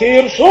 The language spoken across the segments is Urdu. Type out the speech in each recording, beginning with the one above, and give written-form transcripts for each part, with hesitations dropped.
1300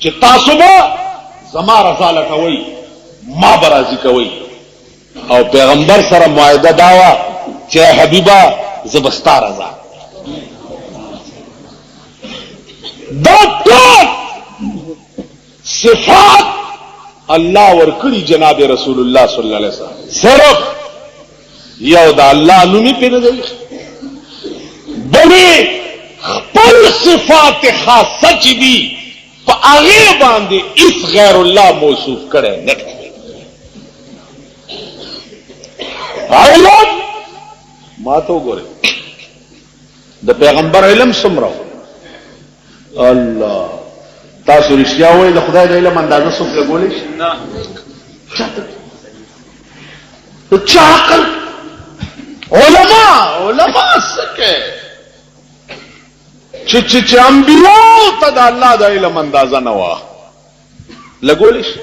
چې تاسو به زما رضا لټوئ ما به راضي کوئ او پیغمبر سره معاهده دا وه چې حبیبه زه به ستا رضا دا ټول صفات الله ورکړي جناب رسول الله صلی الله علیه وسلم صرف یو دا الله نومي پې نه دی بلې خپل صفات خاصه چې دي په هغې باندې هیڅ غیر الله موصوف کړی نه دی علم ما ته وګورئ د پیغمبر علم څومره الله تاسو رښتیا وایئ د خدای د علم اندازه څوک لګولی شي نه چاته د چا عقل علما څه کوي چې انبیاء ته د الله د علم اندازه نه وه لګولی شي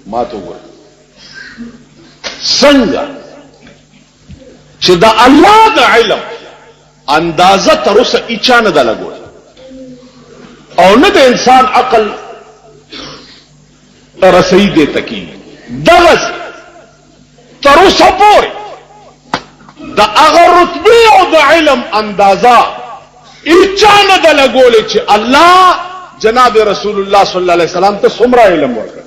ما ته وګورئ څنګه چې د الله د علم اندازه تر اوسه هیچا نه ده لګولی او نه د انسان عقل رسئی دې تکی دغه تر اوسه پورې د هغه رتبې او د علم اندازه هیچا نه ده لګولی چې الله جناب رسول الله صلی الله علیه وسلم ته څومره علم ورکړ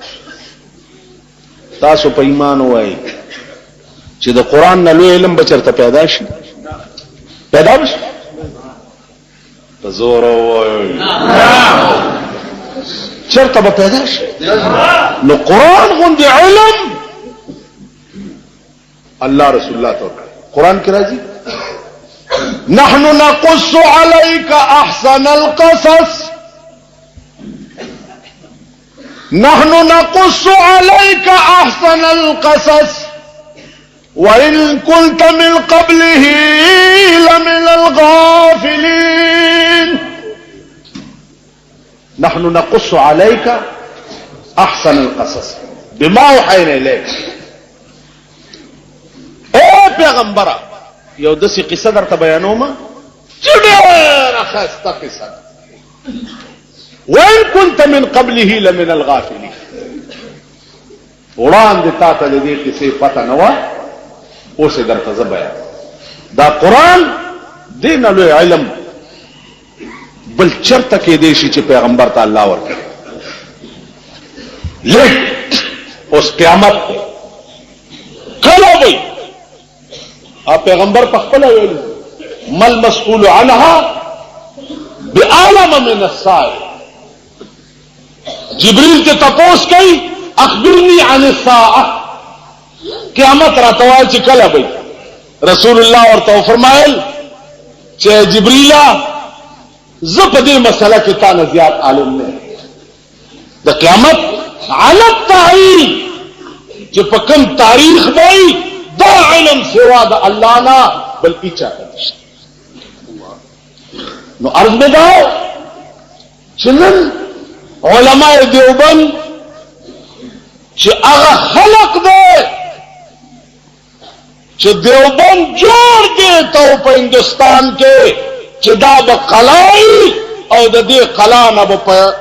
تاسو په ایمان وایئ چې د قرآن نه لوی علم به چېرته پیدا شي پیدا به شي په زور ووایئ چېرته به پیدا شي نو قرآن غوندې علم الله رسول الله ته ورکړ قرآن کې راځي نحن نقص عليك احسن القصص نحن نقص عليك احسن القصص وإن كنت من قبله لمن الغافلين نحن نقص عليك احسن القصص بما اوحينا اليك اے پیغمبره یو دسی قصه درته بیانومه چې ډېره ښایسته قصه وإن كنت من قبله لمن الغافلين وړاندې تا ته د دې قصې پته نه وه اوس یې درته زه بیان دا قرآن دې نه لوی علم بل چرته کېدی شي چې پیغمبر ته الله ورکړي لیک اوس قیامت دی کله وی پیغمبر په خپله ویلي مل مسئول عنها بعالم من السائل جبریل ته تپوس کوي اخبرني عن الساعه قیامت راته وایي چې کله وی رسول الله ورته فرمایل چې جبریله زه په دې مسله کې تا نه زیات عالم نه د قیامت على التعین چې په کوم تاریخ وایي دا علم سوا د الله نه بل هیچا نشته نو عرض مې دا چې نن علماء دیوبند چې هغه خلق دی چې دیوبند جوړ دی ته په هندوستان کې چې دا به قلای او د دې قلا نه به په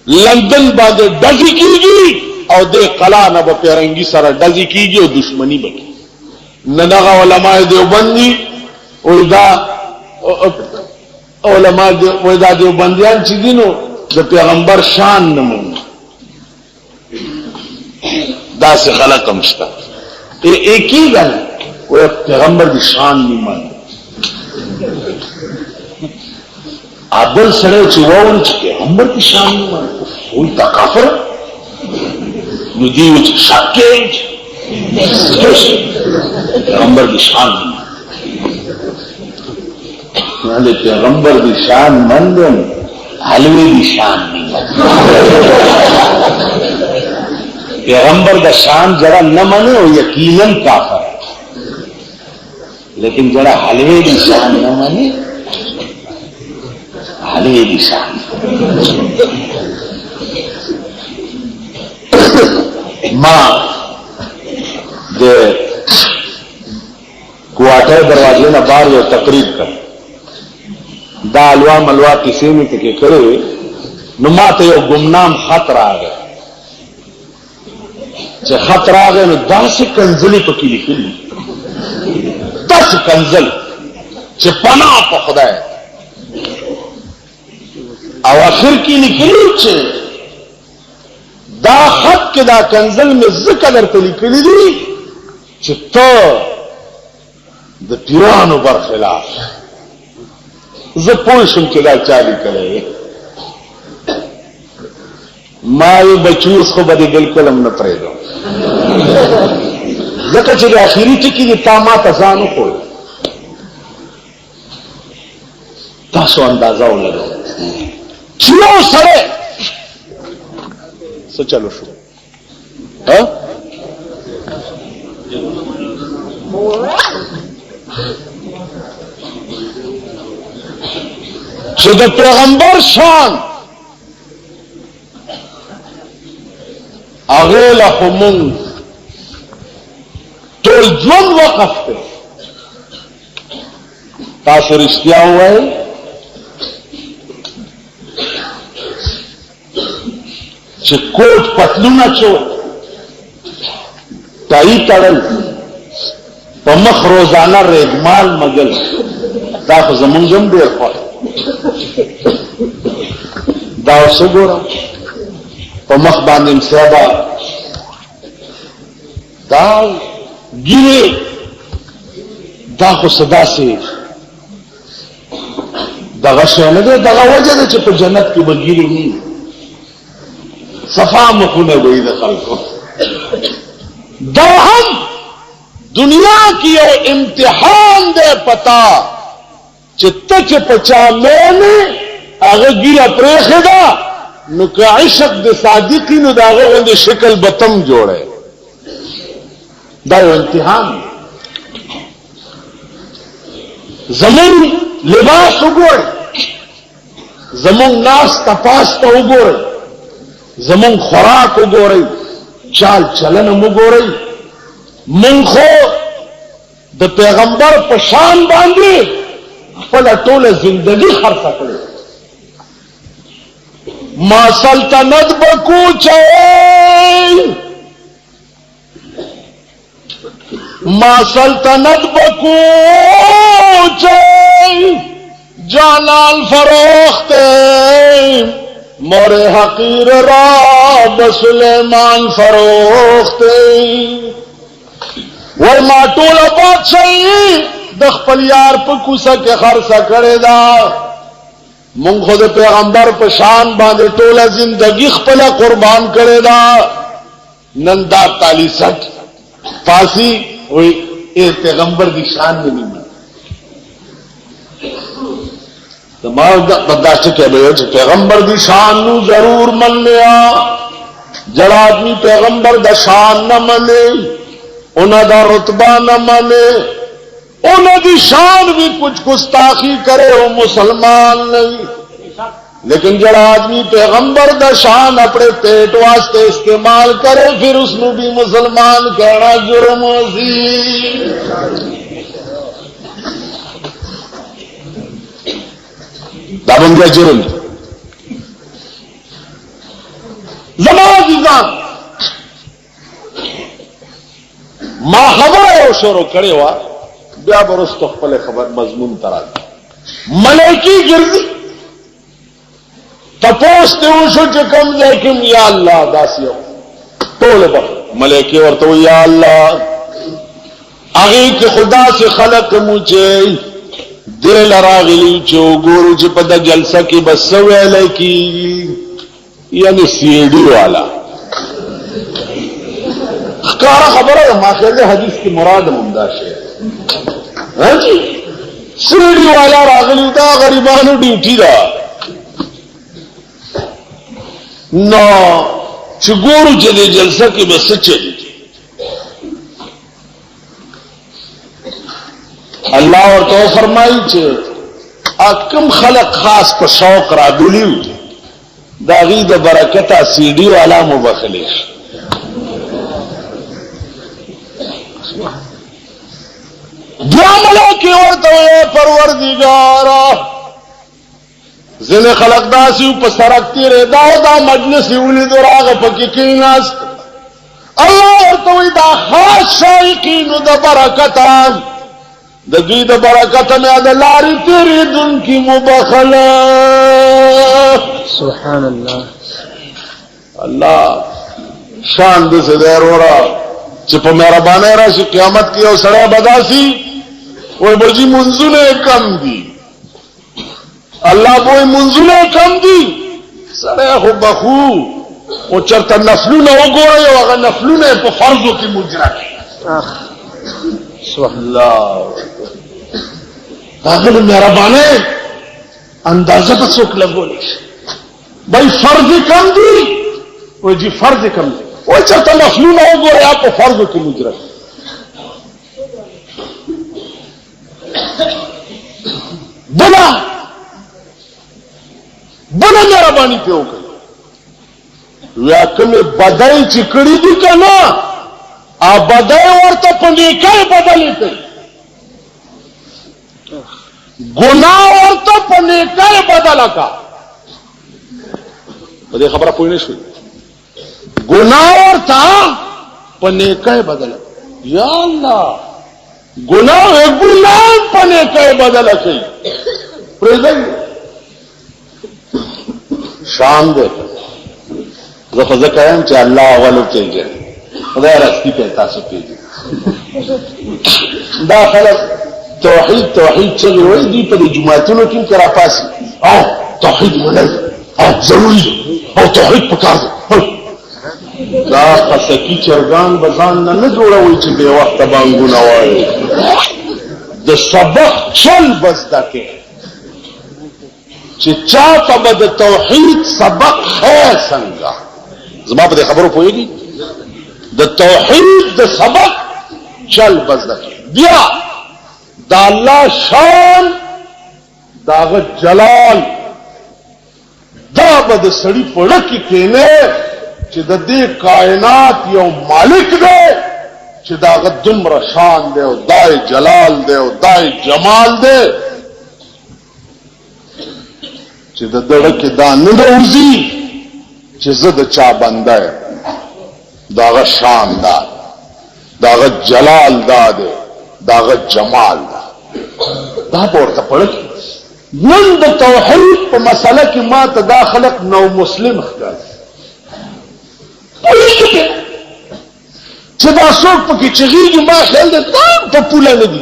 لندن باندې ډزې کېږي او دې قلا نه به پیرنګي سره ډزې کېږي او دشمنی به کېږي نن هغه علماء دیوبند دي او دا علماء دا دیوبندیان چې دي نو د پیغمبر شان نه مونږ داسې خلک هم شته ایکي ګل و پیغمبر دی شان نه مان ابل سره چې وون چې پیغمبر دی شان نه مان وي تا کافر نو دی چې شکه پیغمبر دی شان نه مان پیغمبر دی شان مندم حلوی دی شان نه پیغمبر دا شان جڑا نہ مانے وہ یقیناً کافر ہے لیکن جڑا حلوے دی شان نہ مانے حلوے دی شان ماں دے کوارٹر دروازے نہ باہر وہ تقریب کر دا الوا ملوا کسی میں پکے کرے نو ما ته یو گمنام خط راغی چې خط راغی نو داسې کنځلې پکې لیکلي داسې کنځل چې پناه په خدای او اخر کې لیکلي چې دا خط کې دا کنځل مې ځکه درته لیکلي دي چې ته د پیرانو برخلاف زه پوه شم چې دا چا لیکلی ما یې بچوس خو به دې بلکل هم نه پرېږدم ځکه چې د اخري ټکي دې تا ما ته ځان وښود تاسو اندازه ولګوئ چې یو سړی څه چلو شو چې د پیغمبر شان هغې له خو مونږ ټول ژوند وقف دی تاسو رښتیا ووایئ چې کوټ پتلونه چول ټای تړل په مخ روزانه ریګمال مګل دا خو زمونږ هم ډېر خوښ دا اوس وګوره په مخ باندې مصیبه دا ګیرې دا خو څه داسې دغه شی نه دی دغه وجه ده چې په جنت کې به ګیرې نه صفا مخونه وي د خلکو دا هم دنیا کی یو امتحان دے پتا چې ته چې پچا مینه هغه ګیره پرېښې ده نو که عشق د صادقي نو د هغه غوندې شکل به تم جوړی دا یو امتحان زمون لباس وګورئ زمون ناسته پاسته وګورئ زمون خوراک وګورئ چال چلن وګورئ مونږ خو د پیغمبر په شان باندې خپله ټوله زندگی خرڅه کړې ما سلطنت بکوچوي ما سلطنت بکوچوي جانان فروخته مور حقیر را بسلیمان فروخته ور ما ټوله بادشاہي د خپل یار په کوڅه کې خرڅه کړې ده مونږ خو د پیغمبر په شان باندې ټوله زندگی خپله قربان کړې ده نن دا تالی سټ پاسی وی اے پیغمبر دی شان نه نیمه ما برداشت کہلے کہ پیغمبر دی شان نو ضرور من لیا جڑا آدمی پیغمبر دا شان نہ منے انہاں دا رتبہ نہ منے انہاں دی شان بھی کچھ گستاخی کرے وہ مسلمان نہیں لیکن جڑا آدمی پیغمبر دا شان اپنے پیٹ واسطے استعمال کرے پھر اس نو بھی مسلمان کہنا جرم سی دا بندیا جرم زمان عزیزان ما خبر ہے شروع کرے ہوا بیا برستو خپل خبر مضمون ترا ملائکی گردی تپوستے وشو چکم لیکن یا اللہ داسیو طول بخ ملائکی ورطو یا اللہ اگئی کہ خدا سے خلق مجھے دل راغلی چو گورو چی پدا جلسہ کی بس سویلے کی یعنی سیڈی والا خکارا خبر ہے ما خیال حدیث کی مراد ممداش ہے ہاں جی سیڈی والا راغلی دا غریبانو ڈیوٹی دا نو چی گورو چی دے جلسہ کی بس چلی اللہ اور تو فرمائی چھے کم خلق خاص پر شوق را گلیو دا غید برکتا سیڈی والا مبخلی دیا ملکی ورطوئے پروردگارا ځنې خلق داسې په سړک تېرېدا دا مجلس یې ولید راغه پکې کېناست الله ورته وایي دا خاص شایقینو د برکته د دوی د برکته مې د لارې تېرېدونکي مبخله سبحان الله الله شان دې دی وروره چې په مهربانۍ راشي قیامت کې یو سړی به داسي وایي بجي منځونه کم دي الله بوئی منزله کم دی سړی خو بخو او چرته نفلونه وګورئ او هغه نفلونه په فرضو کې مجرا کړي سبحان الله هغه مهربانه اندازه په څوک لګولې بای فرض کم دی او جی فرض کم دی او چرته نفلونه وګورئ په فرضو کې مجرا کړي بنا مهربانی په وکړه یا کومه بدای چې کړی دي کنه ا بدای ورته په نیکۍ بدلې کوي ګناه ورته په نیکۍ بدل کا په دې خبره پوه نه شئ ګناه ورته په نیکۍ بدل یا الله ګناه په نیکۍ بدل کوي پرځای شان دے زه خو ځکه یم چې الله اولو کېږي خدای راستی په تاسو کېږي دا خلک توحید چې وایي دي په جمعتونو کې کرا پاسي او توحید ولل او ضروري او توحید پکار دی دا قصکی چرګان بزان نه جوړوي چې به وخت باندې وایي د سبق چل بس دکې چې چاته به د توحید سبق خیر څنګه زما په خبرو پوهیږي د توحید د سبق چل بزده بیا د الله شان داغه جلال دا به د سړی په لکه کېنه چې د دې کائنات یو مالک دی چې داغه دومره شان دی او دای جلال دی او دای جمال دی چې د دړه کې دا نه ورځي چې زه د چا بنده داغه شان دا داغه جلال دا دی داغه جمال دا ورته پړک نن د توحید په مسله کې ما ته دا خلق نو مسلم ښکار چې دا څوک پکې چغیږي ما خیال ده په پوله نه دي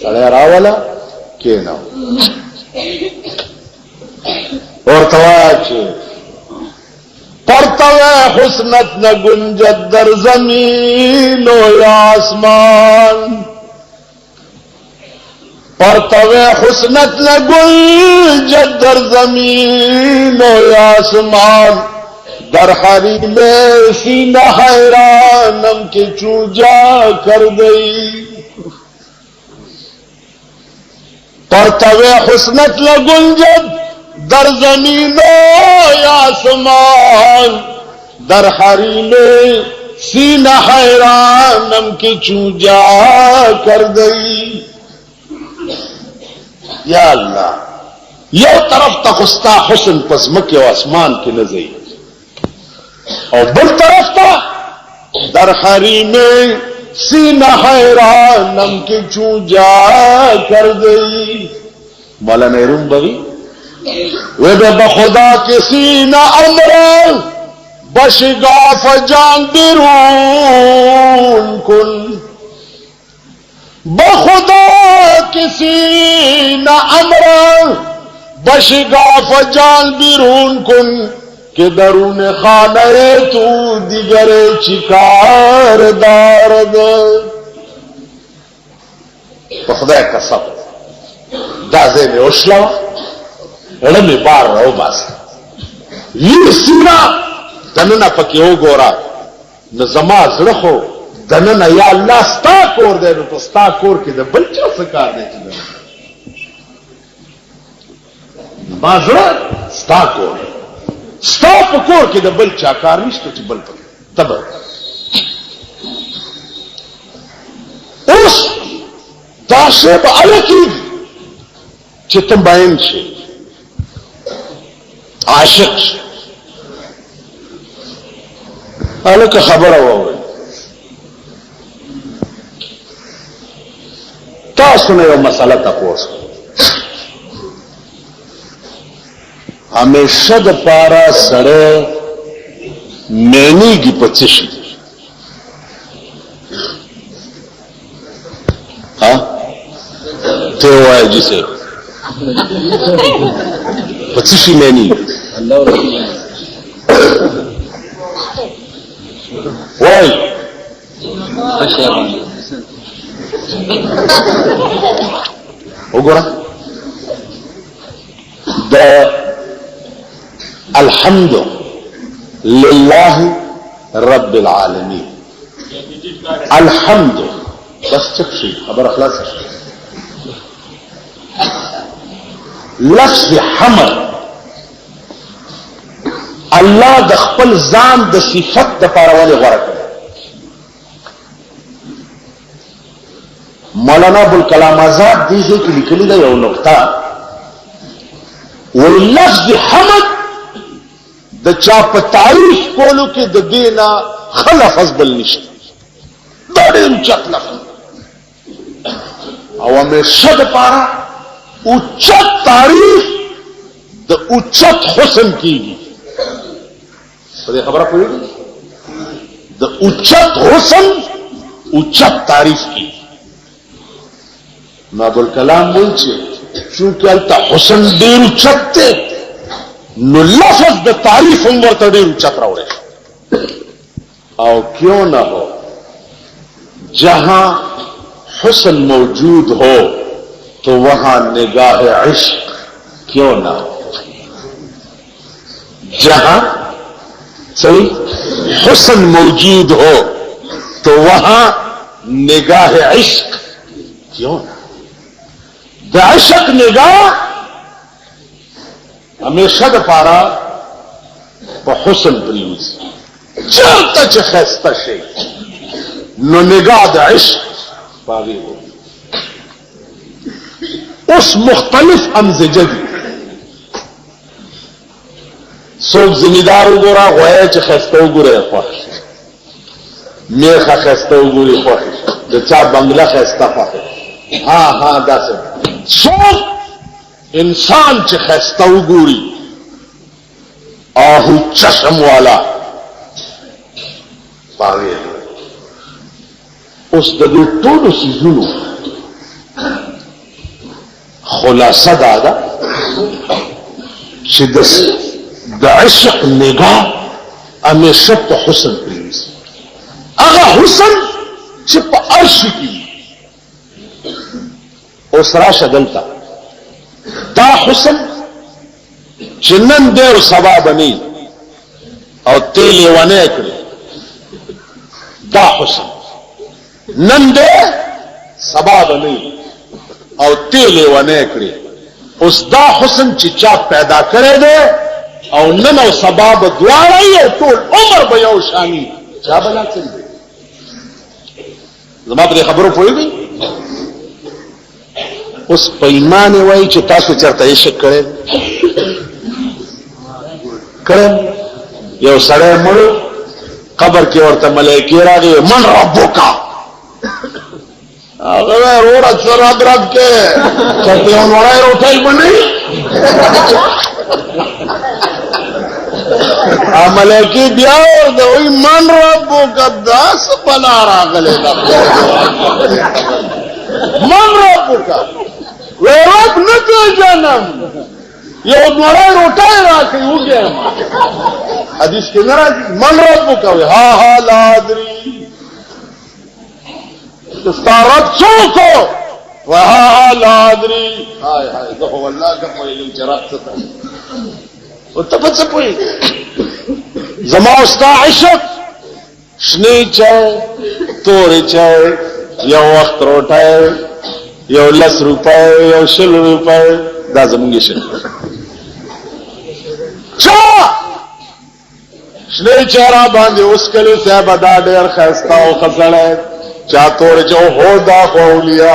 سړی راولا کېنو ورتواچه پرتوے حسنت نہ گنجد در زمین و آسمان پرتوے حسنت نہ گنجد در زمین و آسمان در حریم سینہ حیرانم کے چوجا کر گئی پرتوے حسنت نہ گنجد در زمین و آسمان در حریم سینہ حیرانم کی چوجا کر گئی یا اللہ یو طرف تخستا حسن پزمک و آسمان کی نظر اور بل طرف تا در حریم سینہ حیرانم کی چوجا کر گئی مولانا ایرون بغی وہ بخدا کسی نہ امر بشگاف جان بیرون کن بخدا کسی نہ امر بشگاف جان بیرون کن کہ درون خانہ تو دیگر چکار دارد بخدا قسم دازے میں اشلا رمی بار رو باس یہ سینا دننا پکی ہو گورا نظما زرخو دننا یا اللہ ستا کور دے نو تو ستا کور کی دے بلچا سکار دے چی دننا ما زرخ ستا کور ستا پا کور کی دے بلچا کار نشتو چی بل پکی تب اس داشے با علکی چی تم بائن شے عاشق الکه خبره ووي تاسو نه یو مسله تاسو همیشه د پارا سره معنیږي پڅشي ها ته وایي جسه پڅشي معنی الله رسول وای وګوره د الحمد لله رب العالمين الحمد بس تكفي خبر خلاص لفظ حمد الله د خپل ځان د صفت د پارولې غوړه کړ مولانا ابوالکلام آزاد دې کې لیکلي دا یو نقطه ولفظ حمد د چا په تعریف کولو کې د دینا خلفظ بل نشته دا ډېر چت لفظ او همیشه د پاره اوچت تعریف د اوچت حسن کیږي په دې خبره پوهیږئ د اوچت حسن اوچت تعریف کیږي نو ابوالکلام وایي چې چونکه هلته حسن ډېر اوچت دی نو لفظ د تعریف هم ورته ډېر اوچت راوړی او کیوں نہ ہو جہاں حسن موجود ہو تو وہاں نگاہ عشق کیوں نہ ہو جہاں صحیح حسن موجود ہو تو وہاں نگاہ عشق کیوں نہ دا عشق نگاہ ہمیشہ دا پارا پا حسن پریوز چلتا چه خیستا شئی نو نگاہ دا عشق پاگی ہو اس مختلف امزجه دی سوک زمیدار گورا غویا چه خیستا گورا خواه میخا خیستا گوری خواه دا چا بنگلا خیستا خواه ہاں دا سے سوک انسان چه خیستا گوری آہو چشم والا پاگی ہو اس دو ټولو سيزونو خلاصه دا چې د عشق نگاه همیشه په حسن پریوزي هغه حسن چې په عرش کې اوس راشه دلته دا حسن چې نن دی او سبا بني او تیل یې ونه کړي دا حسن نن دے سبا بنی او تیلے ونه کړی اوس دا حسن چې چا پیدا کړی دی او نن او سبا به دواړه یو ټول عمر به یو شانی چا بلا څه دی زما په خبرو پوهیږئ اوس په ایمان وایي چې تاسو چرته یې شک کړی یو سړی مړ قبر کې ورته ملایکې راغی من ربک اگر روڑ اکثر رات رات کے چلتے ہوں وڑائی روٹائی بنی ملکی بیاور دوئی من ربو کا بنا راغلے من ربو کا وہ رب نکل جانم یہ وڑائی روٹائی راکی ہو گیا حدیث کے نراضی من ربو کا ہاں ہاں لادری استارت چوکو وہاں لادری ہائے ہائے دہو اللہ کا مہیلوں چراغ ستا وہ تبت سے پوئی زما استا عشق شنی چائے توری چائے یو وقت روٹائے یو 10 روپے یو 100 روپے دا زمونگی شن چا شنی چہرہ باندے اس کلی صاحب دا دیر خیستا و خزڑے چا توڑ جو ہو دا خولیا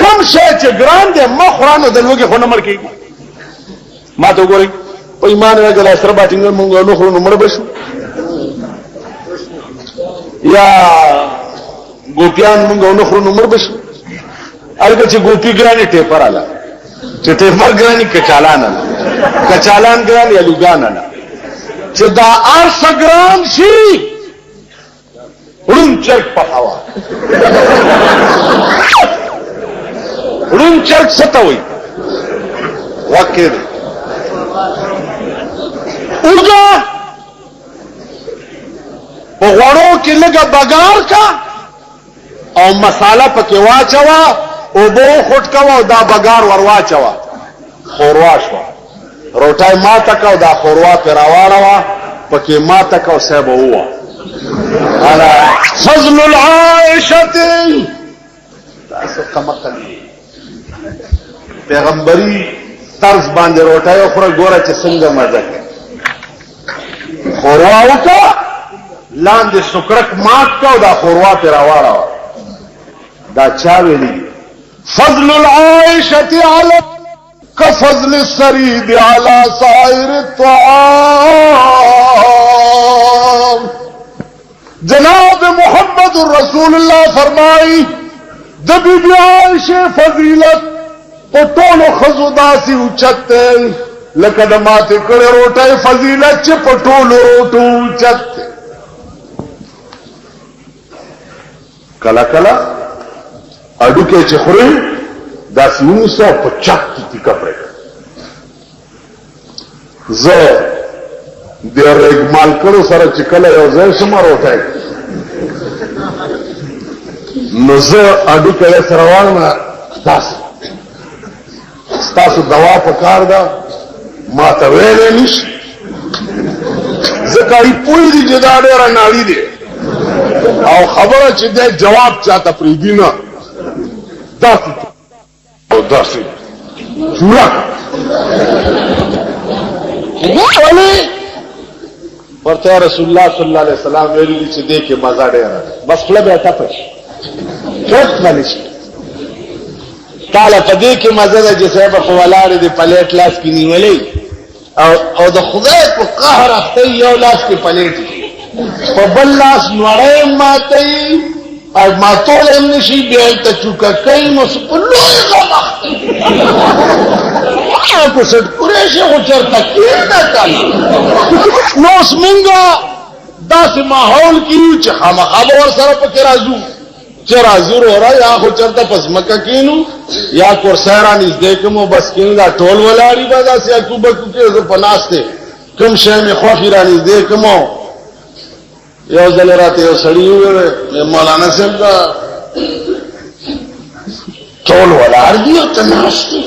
کم شی چې ګران دی ما خورانو د لوګي خو نه مړ کېږي ما ته وګورئ په ایمان راځه سره باټینګ مونږ نو خورو نو مړ بشو یا ګوپیان مونږ نو خورو نو مړ بشو هغه چې ګوپی ګرانی ټیپر اله چې ټیپر ګرانی کچالان ګرانی یا لوګان نه چې دا ارس ګران شي ورون چرک په هوا ورون چرک ستوي واکه اوګه په غوړو کې لګه بګار کا او مساله پکې واچوا او بو خټ کا او دا بګار ور واچوا خوروا شو روټای ما تکاو دا خوروا پیراواړه پکې ما تکاو سبا هوا انا فضل العائشه تاسو کمقل پیغمبري طرز باندې روټای خور ګوره چې څنګه مزه کوي خوروا وکا لاندې سکرک مات کا او دا خوروا پیراواړه دا چا ویلي فضل العائشه علی كفضل السريد على سائر الطعام جناب محمد رسول اللہ فرمائی دبی بی عائشہ فضیلت پٹولو خزوداسی اچھتے لکدمات کڑے روٹے فضیلت چھ پٹولو روٹو اچھتے کلا کلا اڈو کے چخوری دا 1950 کی کپڑے زه د رګمال کړو سره چې کله یو ځای شمار وټای نو زه اډو کله سره وانه تاسو دوا په کار ده ما ته ویلې نشي ځکه یې پوی دي چې دا ډېره ناړي دي او خبره چې د جواب چاته پریږدي نه داسې او داسې چورا ولی ورته رسول الله صلی الله علیه وسلم ویلي چې دې کې مزه ډېره بس خپل به تاسو څه ونشي تعالی په دې کې مزه ده چې صاحب په ولاړې دې پلیټ لاس کې نیولې او د خدای په قهر اخته یو لاس کې پلیټ په بل لاس نوړې ماته او ما ټول هم نشي بیا ته چوکا کوي نو سپلوي غمخ کو سټ قریشه او چرته کېدا کړي نو سمنګا داسې ماحول کې چې خبر سره پکې راځو چې راځو را یا خو چرته پس مکه کینو یا کورسایران دې کوم بس کیندا ټول ولاړی به داسې اکوبه کې پناسته کوم شی می خو خیرانی دې کوم یو ځل راته یو سړی وره مولانا صاحب دا ټول ولار دی او تناشتي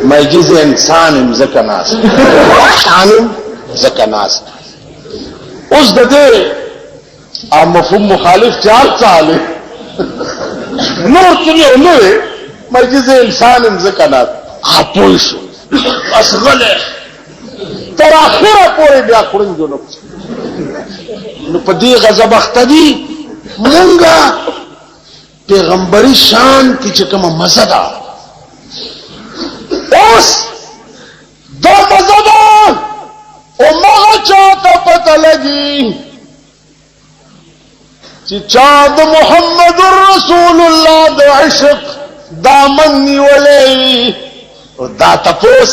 مې جزء انسان مزکه ناس انسان زکه ناس اوس د دې مفهوم مخالف چار چاله نور څه نه مې جزء انسان مزکه ناس اپوي شو اسغله تر اخره پورې بیا کړم جوړ نو په دې غضب اختدي مونږه پیغمبري شان کې چې کومه مزه ده اوس دا مزه ده او ما چاته پته لګي چې چا د محمد رسول الله د عشق دامن نیولې او دا تپوس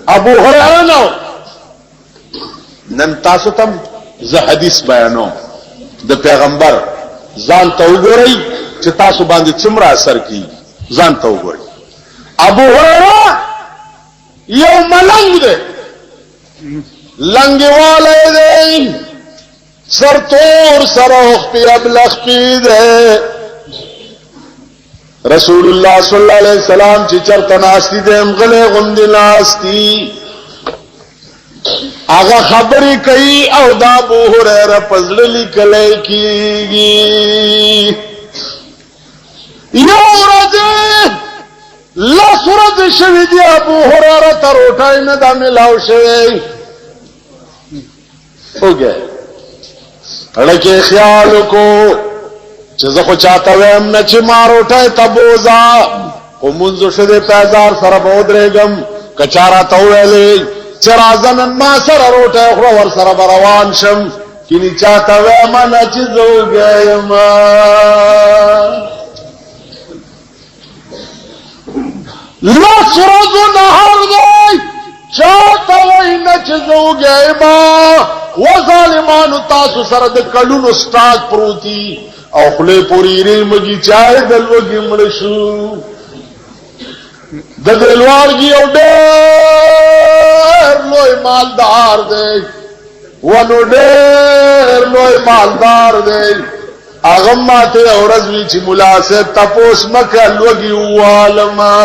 ابو هريره نو نن تاسو تم زه حدیث بیانو د پیغمبر ځان ته وګورئ چې تاسو باندې څومره اثر کوي ځان ته وګورئ ابو Hurairah you ملنګ the لنګواله the سرتور Zarruq پی ابلغ پی دی رسول الله صلی الله علیه وسلم چې چرته ناشتي دی غلې غوندې ناشتي آغا خبری کئی او دا ابو هريره پزړه لیکلای کیږي یو ورځ لا سورۃ شوی دی ابو هريره تر وټای نه دا ملاو شوی اوګه اړکه خیال کو چې زه خو چاته ویم نه چې ما روټۍ ته بوځه خو مونځ شدې پیزار سره به ودرېږم که چا راته وویلې چې راځه نن ما سره روټۍ خوره ورسره به روان شم کینی چاته ویم نه چې زه وږی یم لس ورځو نهار دی چاته وایي نه چې زه وږی یم و ظالمانو تاسو سره د کلونو سټاک پروتي او خولې پورې ریمږي چای د لوږې مړه شو د دې لوړګي یو ډېر لوی مالدار دی ونو ډېر لوی مالدار دی هغه ماته یو ورځ وی چې ملا صاحب تپوس مکه لوږي ووالما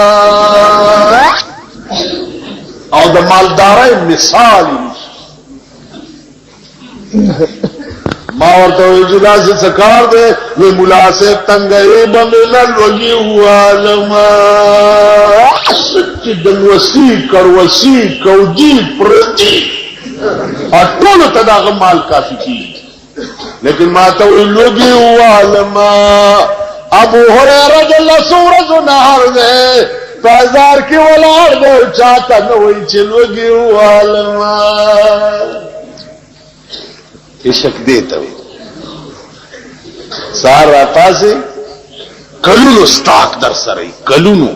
او د مالدارۍ مثال ما ورته وی چې داسې څه کار دی وی ملا صاحب تنګۍ به مې نه لوږي ووالما چې د لوسي کروسي کودي پرتي ټولو ته دغه مال کافي کېږي لیکن ما ته وی لوږي ووالما ابو هريره د لسو ورځو نهار دی په هزار کې ولاړ دی چاته نه وایي چې لوږي ووالما عشق دیتا وی سار راتا سے کلونو سٹاک در سرائی کلونو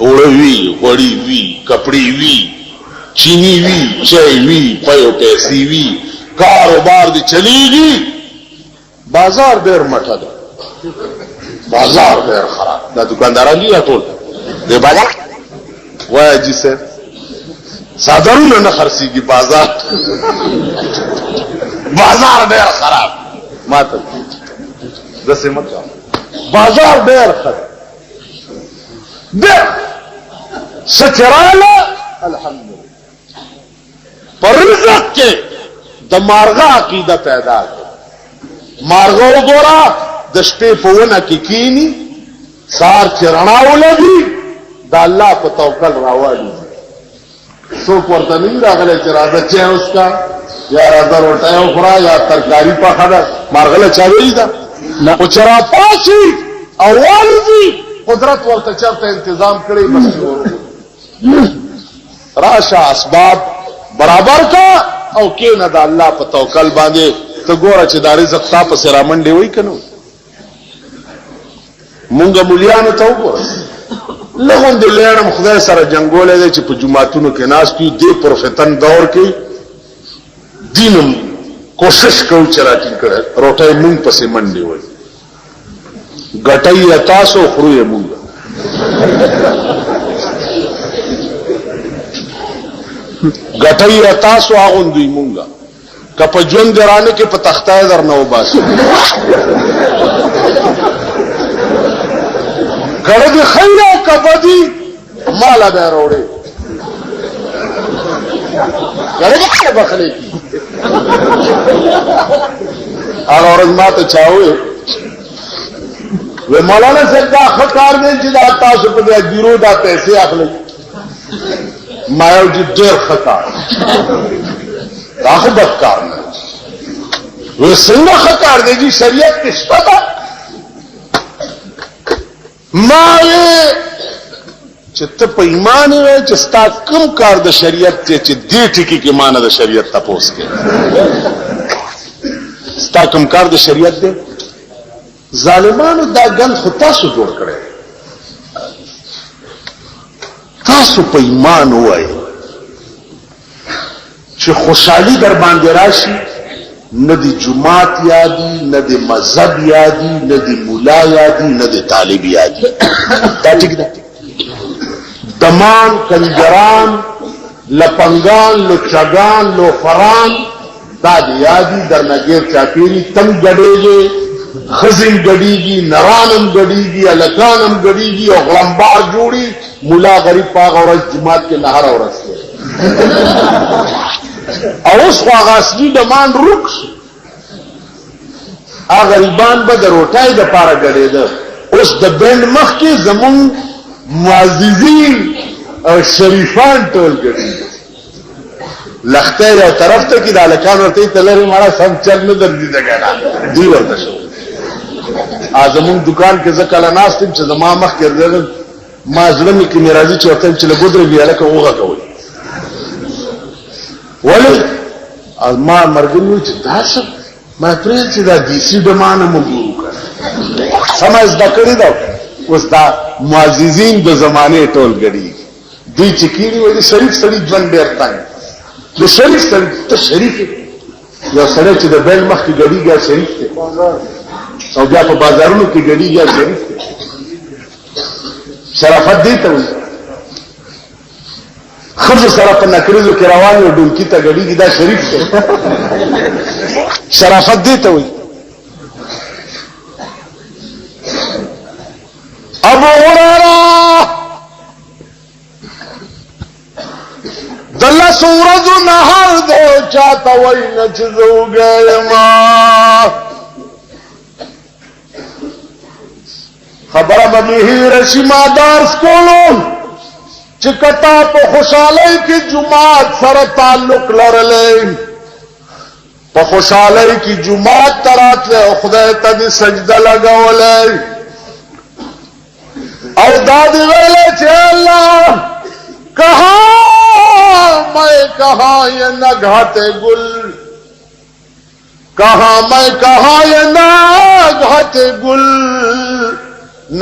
اوڑوی وڑی وی کپڑی وی چینی وی چای وی پیو پیسی وی کاروبار دی چلی گی بازار دیر مٹھا دا بازار دیر خراب دا دکانداران دی یا طول دے بازار وایا جی سے صادرونه نه خرڅيږي بازار ډېر خراب ماته دسه مت بازار ډېر خراب ډېر سچراله الحمدلله پر رزق کې د مارغه عقیده پیدا کړ مارغه وګورا د شپې په ونه کې کینی سار چرنا ولګي د الله په توکل راوړي څوک ورته نه راغلی چې راځه چې اوس کا یا راځه روټۍ وخوره یا ترکاري پخه ده مارغله چا ویلي ده خو چې راپاسي او والوځي قدرت ورته چېرته انتظام کړی بس راشه اسباب برابر کا او کېنه د الله په توکل باندې ته ګوره چې دا رزق تا پسې رامنډې وایي که نه مونږ مولیانو ته وګوره لغون دی لیرم خدای سره جنگوله دی چې په جماعتونو کې ناست وي دې پرفتن دور کې دینم کوشش کوو چې راټینګ کړی روټۍ مونږ پسې منډې وایي ګټۍ یې تاسو خورو یې مونږ ګټۍ یې تاسو اغوندوی مونږ که په ژوند درانه کې په تختای در نه وباسو گڑھ دی خیر او کبدی مالا بے روڑے گڑھ دی خیر بخلے کی آگا اور ازمات چاہوئے وہ مولانا صاحب دا خکار دے جدا تاسو پر دیا گیرو دا پیسے اخلے مایو جی دیر خکار دا خبت کارنا وہ سنگا خکار دے جی شریعت کشتا ماوی چې ته په ایمان وې چې ستا کوم کار د شریعت دی چې دې ټکی کې معنی د شریعت تپوس کې ستا کوم کار د شریعت دی ظالمانو دا ګل خو تاسو جوړ کړی تاسو په ایمان وای چې خوشحالي در باندې راشي نه دی جماعت یادی نه دی مذهب یادی نه دی مولا یادی نه دی طالب یادی دا ٹھیک ده دمان کنجران لپنگان لچگان لوفران دا دی یادی در نگیر چاپیری تم گڑیگی خزم گڑیگی نرانم گڑیگی الکانم گڑیگی اور غلمبار جوڑی مولا غریب پاک اور جماعت کے نہر اور رسے اور اس خواہ اصلی دمان رک غریبان به د روټای د پاره غړېده اوس د بند مخ کې زمون معززین او شریفان ټول غړي لخته یو طرف ته کې د الکان ورته تلری مړه سم چل نه درځي دغه دی ورته شو ازمون دکان کې زکه ناستم چې زما مخ کې ما ظلم کې ناراضي چې وته چې له ګودري بیا لکه وغه کوي ولی ما مرګنیو چې تاسو ما پرې چې دا دي سي دمانه مو وکړه سمجھ دا کړی دا اوس دا معززین د زمانه ټول غړي دوی چې کیږي وایي شریف سړي ژوند ډیر تای د شریف سړي ته شریف یو سړی چې د بیل مخ کې غړيږي شریف ته او بیا په بازارونو کې غړيږي شریف ته شرافت دی ته خزو سره په نکریزو کې روان یو ډولکی ته غړيږي دا شریف ته شرافت دی ته وي ابو هريره دله سورج نهر دو چاته وای نه چزوګما خبره به رشما دار سکولو چې کتا په خوشالۍ کې جمعات سره تعلق لرلې په خوشالۍ کې جمعات تراتله خدای ته سجده لګولې او دادی ویلے چھے اللہ کہاں میں کہاں یہ نگہتے گل کہاں میں کہاں یہ نگہتے گل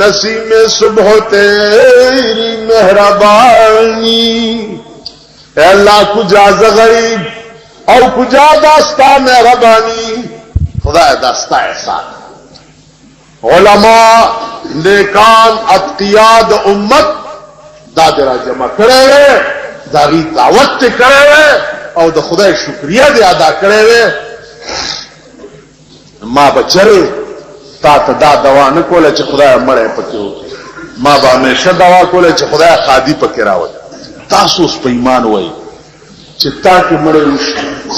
نسیم صبح تیری مہربانی اے اللہ کجا غریب او کجا داستا مہربانی خدا داستا احسان علماء نیکان اتقیاد امت دادرا جمع کرے ہوئے داغی دعوت تے کرے ہوئے او د خدای شکریہ دے ادا کرے ہوئے ما بچرے تا تا دا دوا نکولے چھ خدای مڑے پکی ہوتی ما با ہمیشہ دوا کولے چھ خدای خادی پکی راوت تاسوس پہ ایمان ہوئی چھ تا کی مڑے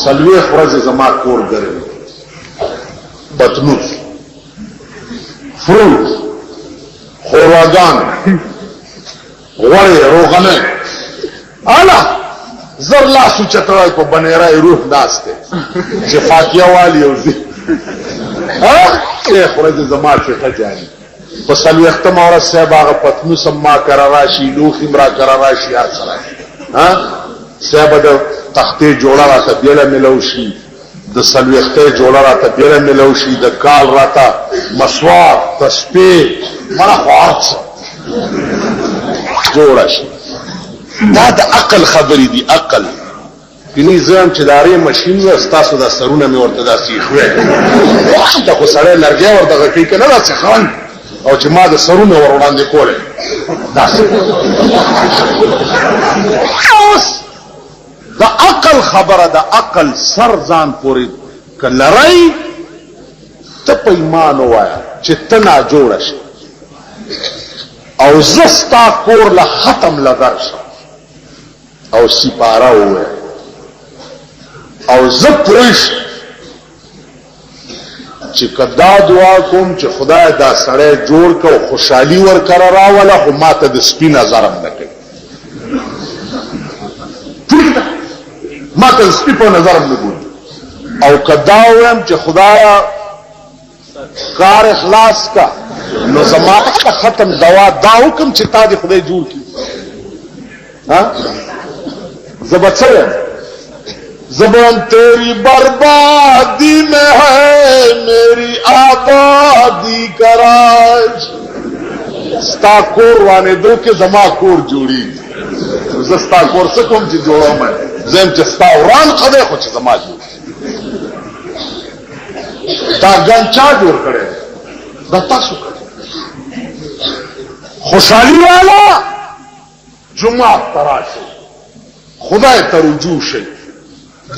سلوے خرز زما کور گرے بطنوس فروٹ خورواگان غوڑے روغنے آلہ زر لاسو چترائی کو بنیرائی روح ناستے شفاقیہ والی اوزی اے خورج زمان شیخہ جانی پسلو اختم عورت صاحب آغا پتنو سما کراراشی لوخیم را کراراشی آر سراشی صاحب دا تختے جوڑا را تا بیلا ملوشی د سلوخته جوړه راته بیره ملوشي د کال راته مسواک تسبیح مړه خواړه جوړه شي دا د عقل خبرې دي عقل کني ځم چې داري ماشين و استاسو د سرونه مې ورته داسې خوې دا خو سره لرګي ورته کوي کنه دا څنګه او چې ما د سرونه ور وړاندې کوله داسې دا عقل خبره دا عقل سر ځان پوری کلرای ته په ایمان وایا چې تنا جوړ شي او زستا کور له ختم لګر شي او سپاره وای او زپریش چې کدا دعا کوم چې خدای دا سره جوړ کو خوشحالي ور کرا راوله خو ماته د سپین نظرم نکړي ما ته سپی په نظر نه ګوري او کدا ویم چې خدایا کار اخلاص کا نو زمانه ختم دوا دا حکم چې تا دې خدای جوړ کی ها زبچره زبان تیری بربادی میں ہے میری آبادی کراج ستا کور وانے دو کے زما کور جوڑی زستا کور سکم چې جوړو مې زم چې ستا وران خدای خو چې زما جوړ دا ګنچا جوړ کړي دا تاسو کړي خوشحالي والا جمعه تراشه خدای ته رجوع شي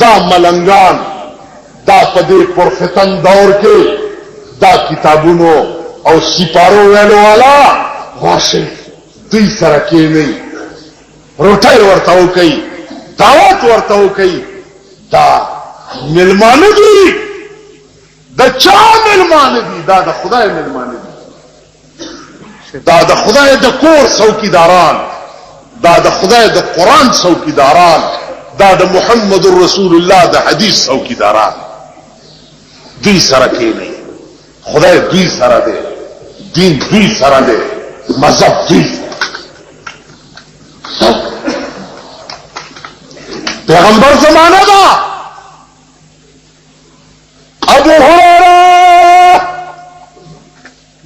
دا ملنګان دا په دې پرفتن دور کې دا کتابونو او سپارو ویلو والا واشه دوی سره کې نه روټای ورته کوي دعوت ورته کوي دا ملمانه دي دا چا ملمانه دي دا د خدای ملمانه دي دا د خدای د کور څوکیداران دا د خدای د قران څوکیداران دا د محمد رسول الله د حدیث څوکیداران دوی سره کې نه خدای دوی سره دی دین دوی سره دی مذهب دوی پیغمبر زمانہ دا ابو هريره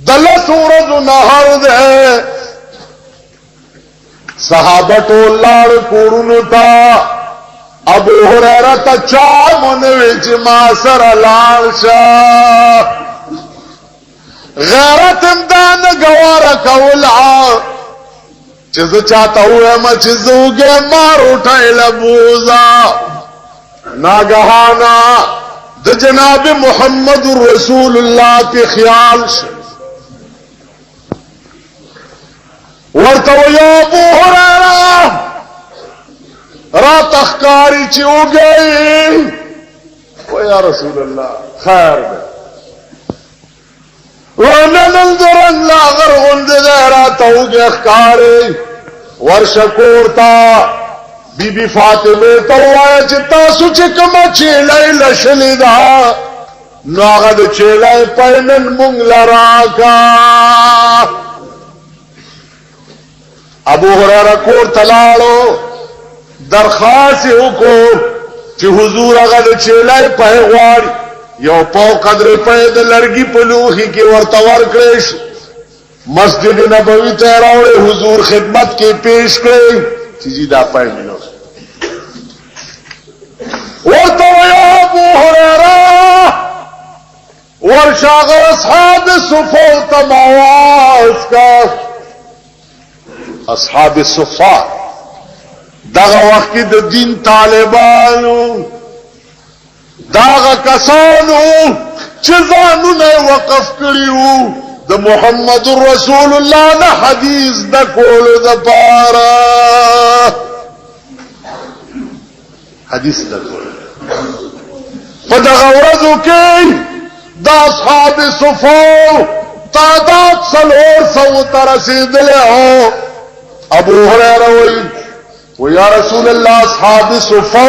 دلس ورځو نهار ده صحابه ټول لاړ کورونو ته ابو هريره ته چا مونږ چې ما سره لاړ شه غیرت امدان گواره کولا چې زه چاته وایم چې زوګه مار اٹھای لبوزا ناګهانا د جناب محمد رسول الله په خیال ورته یا ابو هريره را تخکاری چې وګي و یا رسول الله خیر ده ونن درن لا غرغند دهرا توګه اخکاری ورشکورتا بی بی فاطمه توای چې تاسو چې کوم چیلای لشلی دا نو هغه د چیلای پاینن مونږ لراکا ابو هريره کور تلاړو درخواست وکړو چې حضور هغه د چیلای پای غواړي یو پاو قدر پای د لرګي په لوخي کې ورته ورکړې مسجد نبوي ته راوړې حضور خدمت کې پیش کړې چې جی دا پای ملو ورته یا ابو هريره ورشاغ اصحاب الصفا تمواز کا اصحاب الصفا دغه وخت د دین طالبانو داغه کسانو چې ځانونه وقف کړیو د محمد رسول الله د حدیث د کولو د پاره حدیث د کولو په دغه ورځو کې د اصحاب صفو تعداد 300 ته رسیدلی هو ابو هريره وی یا رسول الله اصحاب صفو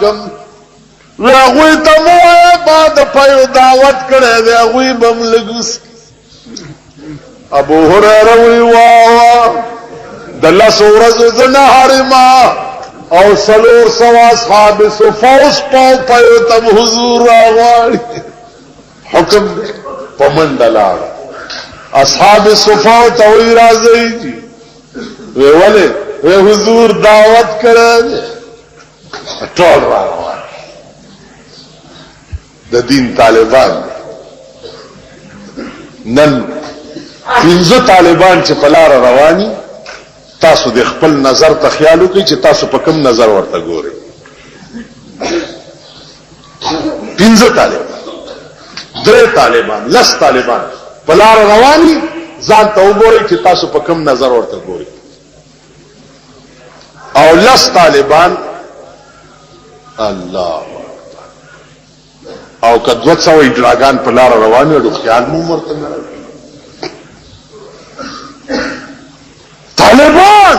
کم هغوی ته مو بعد پيو دعوت کړی دی هغوی بم لګوس ابو هريره وی واه د لسو ورځو د نهارما او 300 اصحاب صفوس پيو ته حضور راغواړي حکم پمندلار اصحاب صفو ته وی راځي وی ولې وی حضور دعوت کړی ټول راغواړي د دین طالبان نن پنځه طالبان چې په لار رواني تاسو د خپل نظر ته خیال وکړئ چې تاسو په کوم نظر ورته ګورئ پنځه طالبان درې طالبان لس طالبان په لار رواني ځان ته وګورئ چې تاسو په کوم نظر ورته ګورئ او لس طالبان الله او که 200 ډراګان په لار روانه ډو خیال مو مرته نه طالبان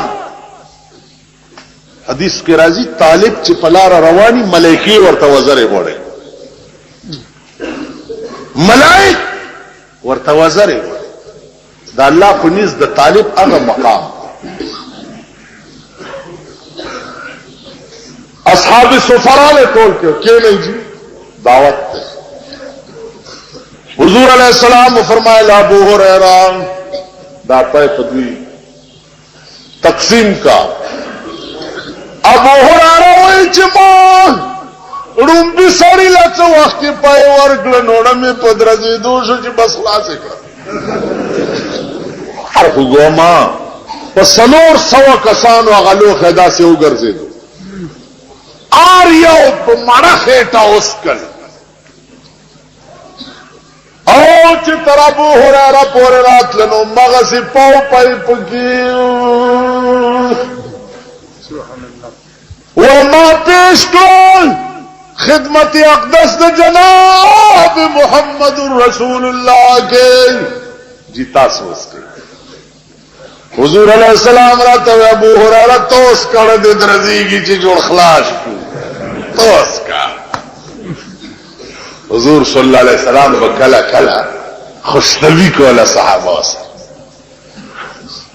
حدیث کې راځي طالب چې په لار رواني ملائکه ورته وزره وړي ملائک ورته وزره وړي دا الله په نس د طالب هغه مقام اصحاب الصفرا له ټول کې نه جی دعوت حضور علیہ السلام فرمایا ابو هريره دا پای پدوی تقسیم کا ابو هريره وای چې ما روم به سړی لڅ وخت پای ورګل نوړه می پدرځې دوه چې بس خلاص کړ هر وګما په 300 کسانو غلو خدا سه وګرځیدو آر یو په مړه خېټه اوسکل او چې تر ابو هريره پورې راتلنو مغسی پاو پای پکی وما پیش کول خدمت اقدس د جناب محمد رسول الله کے جیتا سوس کے حضور علیہ السلام راته ابو هريره توس کړه د درځيږي چې جوړ خلاص توس کا حضور صلی الله علیه وسلم وکلا کلا خوشنوی کوله صحابه سره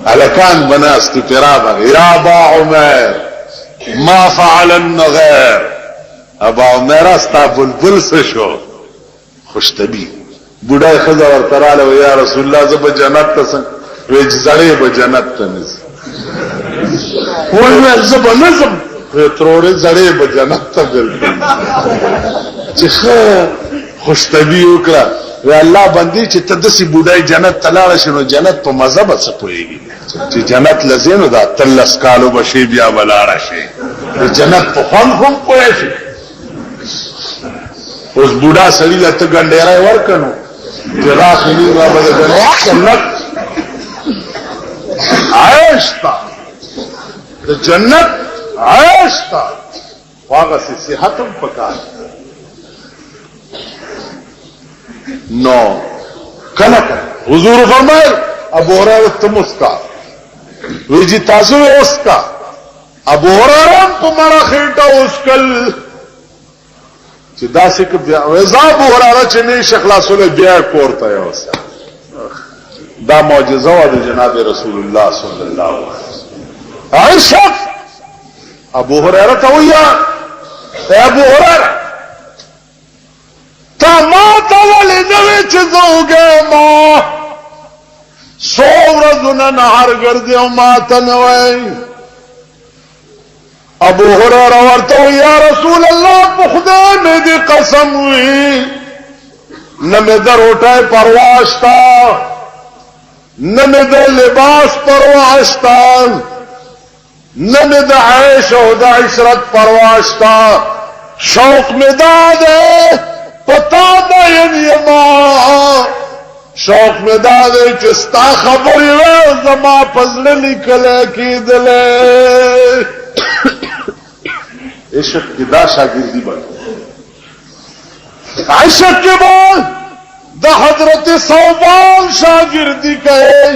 الکان بناستو پیرابا یا ابا عمر ما فعل النغیر ابا عمر استا بلبل سشو خوشنوی بوډای خزا ورتراله و یا رسول الله زب جنت ته وې زړې به جنت ته نس وای زب نظم ترورې زړې به جنت ته بالکل چې خوشنوی وکړه و الله بندي چې تدسي بوډای جنت تلاړ شنو جنت په مزه به څه پويږي چې جنت لزینو دا تلس کالو بشي بیا ولاړ شي جنت په خوان هم پوي شي اوس بوډا سړی لته ګنډېرای ورکنو چې راخلی ما به جنت عاشتا د جنت عاشتا واغه صحت هم پکار نو کله حضور فرمایل ابو هريره تمسکا ویجی تاسو اوسکا ابو هريره په مړه خېټه اوسکل چې داسې کې بیا وزا ابو هريره چې نه شخلاصونه بیا کوړته اوسه دا معجزه و د جناب رسول الله صلی الله علیه وسلم عائشہ ابو هريره ته ویا ابو هريره تا ما تاولی نوی چیزوگے ما سورزن نهار گردی و ما تنوی ابو هريره ورتو یا رسول اللہ بخدا میں دی قسم ہوئی نمی در اٹھائے پرواشتا نمی در لباس پرواشتا نمی در عیش و در عشرت پرواشتا شوق میں دادے پتا دین یما شوق میں دادے چستا خبری وے زما پزل نکلے کی دلے عشق کی دا شاگردی بن عشق کے بعد دا حضرت ثوبان شاگردی کہے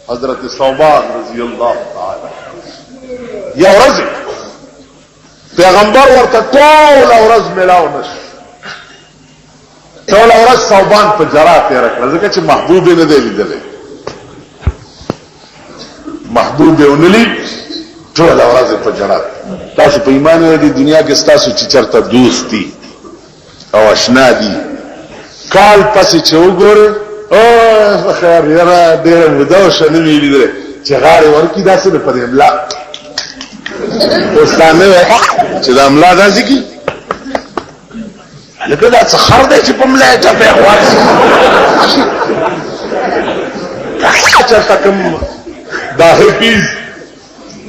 حضرت ثوبان رضی اللہ تعالی یا رضی پیغمبر ورطا طول ورز ملاو نشو ټول ورځ ثوبان په جرا تیر کړ ځکه چې محبوب نه دی لیدلې محبوب یې ونلی ټول ورځ په جرا تاسو په ایمان دې دنیا کې تاسو چې چرته دوستی او آشنا دي کال پسې چې وګوره او خیر یاره ډېر وداو شنه وی لیدل چې غاړه ورکی داسې په دې املا اوسانه چې دا املا داسې کی لکه دا څه خر دی چې په ملا ته په غواړي چې کوم دا هپیز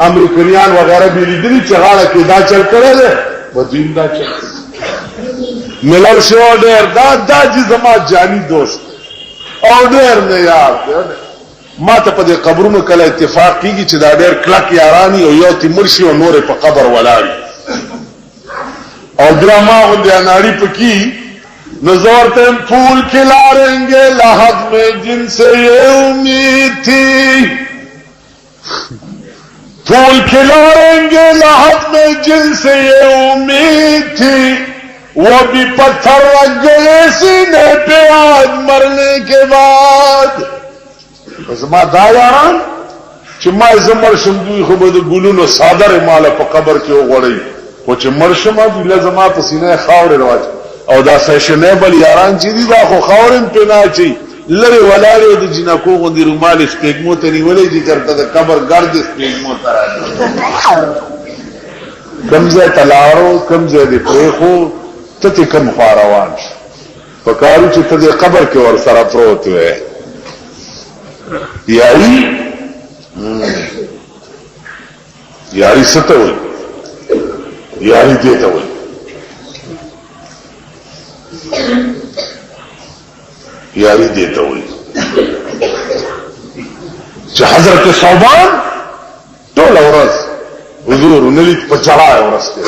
امریکایان وغیرہ به لیدلي چې غاړه کې دا چل کړل و دین دا چل ملل شو ډېر دا چې زما جاني دوست او ډېر نه یاد ما ته په دې قبرونو کله اتفاق کیږي چې دا ډېر کلک یارانی او یو تیمرشي او نور په قبر ولاړ اور ڈراما ناڑی پکی نظورتے پھول کھلا رہیں گے لاحق میں جن سے یہ امید تھی پھول کھلا رہیں گے لاحق میں جن سے یہ امید تھی وہ بھی پتھر رکھ گئے سینے پہ آج مرنے کے بعد زما دا یاران چې ما زمر شمدوی خو به د ګلونو صادر مال په قبر کې وغوړی خو چې مرشمه دی لازمه په سینې خاورې رواج او دا فیشنیبل یاران چې دي دا خو خاورم په نه چي لری ولاړې د جنکو غوندي رومال سپېګمو ته نیولې دي چرته د قبر ګرد سپېګمو ته راځي کمزه تلارو کمزه دی پرخو ته کم خواروان پکارو چې ته د قبر کې ور سره پروت وې یاری ستوي یاری دیتا ہوئی یاری دیتا ہوئی چې حضرت ثوبان ټول ورځ حضور نلید په جړا ورځ کې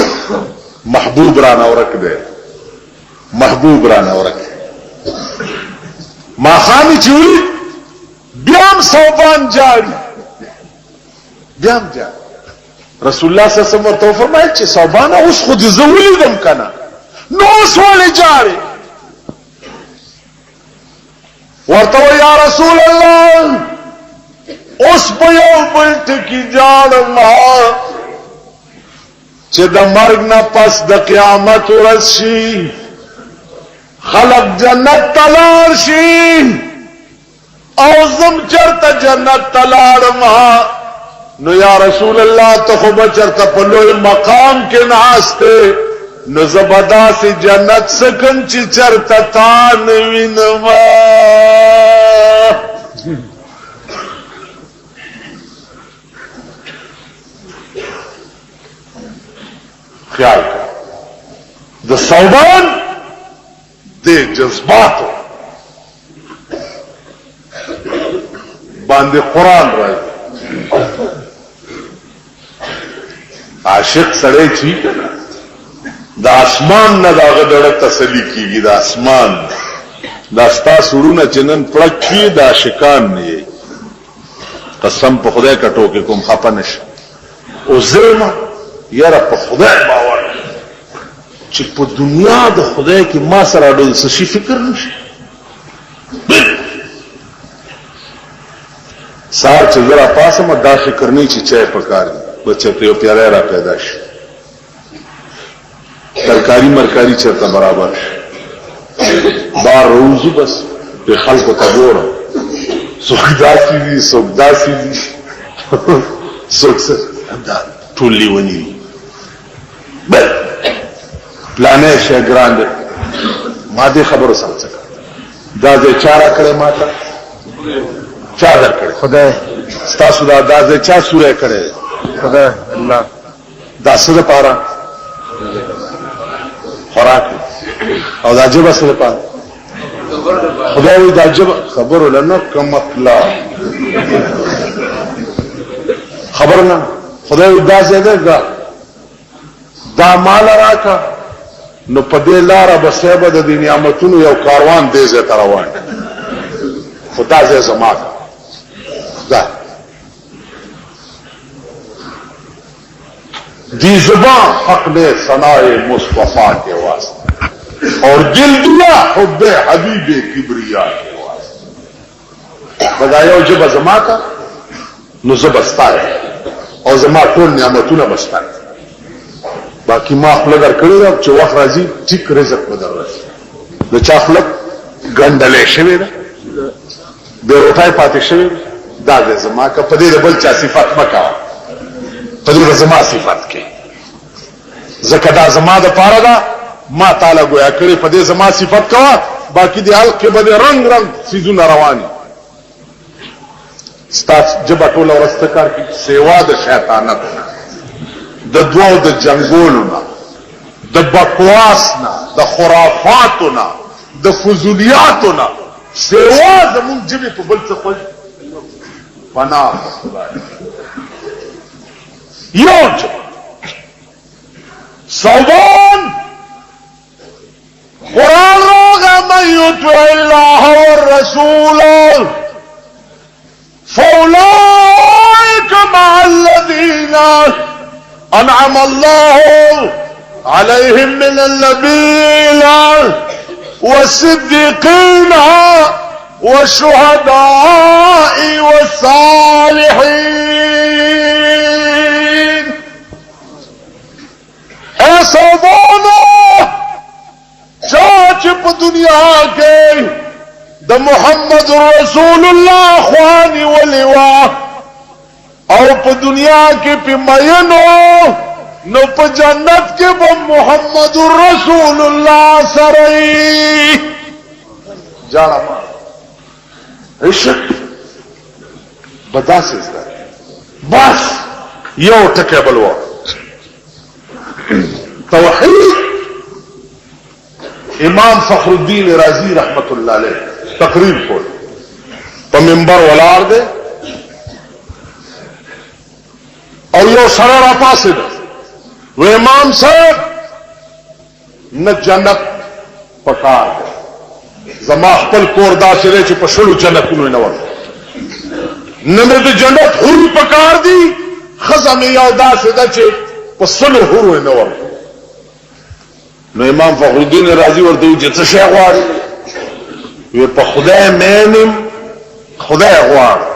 محبوب را نورک دی محبوب را نورک ما خامي چوری بیام ثوبان جاری بیام جاری رسول الله صلی الله علیه وسلم ورته فرمایل چې ثوبان اوس خو دې زولې دم کنه نو اوس ولې جاری ورته یا رسول الله اوس په یو بل ټکی جاړم چې د مرګ نه پس د قیامت ورځ شي خلق جنت تلار شي او زم چرته جنت تلاړم نو یا رسول الله ته خو بچرته په لوی مقام کې ناشته نو زبدا سے جنت سکن چې چرته تا نوینم خیال کر د صوبان د جذباتو باندې قرآن راځي عاشق سړی چی د اسمان نه داغه ډېر تسلی کیږي د اسمان دا ستا سړونه چنن پړک کی د عاشقان نه قسم په خدای کټو کې کوم خپه نشه او زما یاره په خدای باور چې په دنیا د خدای کې ما سره ډول څه شي فکر نشي سار چې زرا پاسه ما دا فکر نه چې چای پکار بچه ته یو پیاله را پیدا شي ترکاری مرکاری چرته برابر بار روزو بس په خلکو ته ګورم سوګداسي دي سوګداسي دي سوکس دا ټول لیونی بل پلانې شه ګراند ما دې خبرو سم څه دا دې چارا کړې ماته چا در کړې خدای ستاسو دا دې چا سورې کړې خدای الله دا څه لپاره خوراک او دا جبه څه لپاره خدای دا جبه خبرو لنه کوم اطلاع خبرنا خدای دا زیاده دا مال راکا نو په دې لار به سبب د نعمتونو یو کاروان دې زه روان خدا زه زما دا دی زبان حق نے ثنائے مصطفیٰ کے واسطے اور دل دیا حب حبیب کبریا کے واسطے بدایا جب زما کا نو زبستا ہے او زما ټول نعمتونه بستا باقی ما خپل در کړی او چې وخت راځي ټیک رزق بدل راځي د چا خپل ګندلې شوی ده د روټای پاتې شوی دا د زما کا په دې بل چا صفات مکا په دې زما صفات کې زکه دا زما د پاره ده ما تعالی گویا کړی په دې زما صفات کا باقی د حلق کې به رنگ رنگ سيزونه رواني ستاس جبا ټول ورسته کار کی سیوا د شیطانت د دوو د جنگولنا د بکواسنا د خرافاتنا د فضولیاتنا سیوا زمون جبه په بل څه خوښ پناه یو صوبان قرآن روغا من یطع الله والرسول فأولئك مع الذين أنعم الله عليهم من النبيين والصديقين والشهداء والصالحين اصابونا چاچ پا دنیا کے دا محمد رسول اللہ خوانی ولیوا او پا دنیا کے پی مینو نو پا جنت کے با محمد رسول اللہ سرئی جانا ماں عشق بدا سے ازدار بس یو ٹکے بلوا توحید امام فخر الدین رازی رحمت اللہ علیہ تقریر کول په منبر ولار دے او یو سره را پاسه ده و امام صاحب نه جنت پکار ده زما خپل کور دا سره چې په شلو جنتونو نه ور نه د جنت حور پکار دي خزم یو دا سره چې په سلو حور نه ور نو امام فخر الدین رازی ورته چې څه شی غواړي وی په خدای مینم خدای غواړ